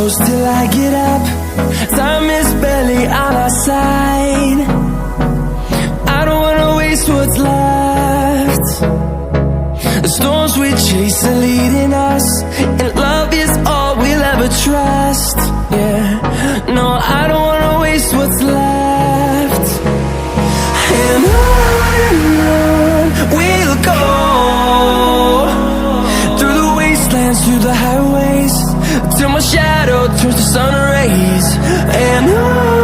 close till I get up. Time is barely on our side. I don't wanna waste what's left. The storms we chase are leading us, and love is all we'll ever trust. Yeah, no, I don't wanna waste what's left. And on we'll go, through the wastelands, through the highways, till my shadow turns to sun rays. And on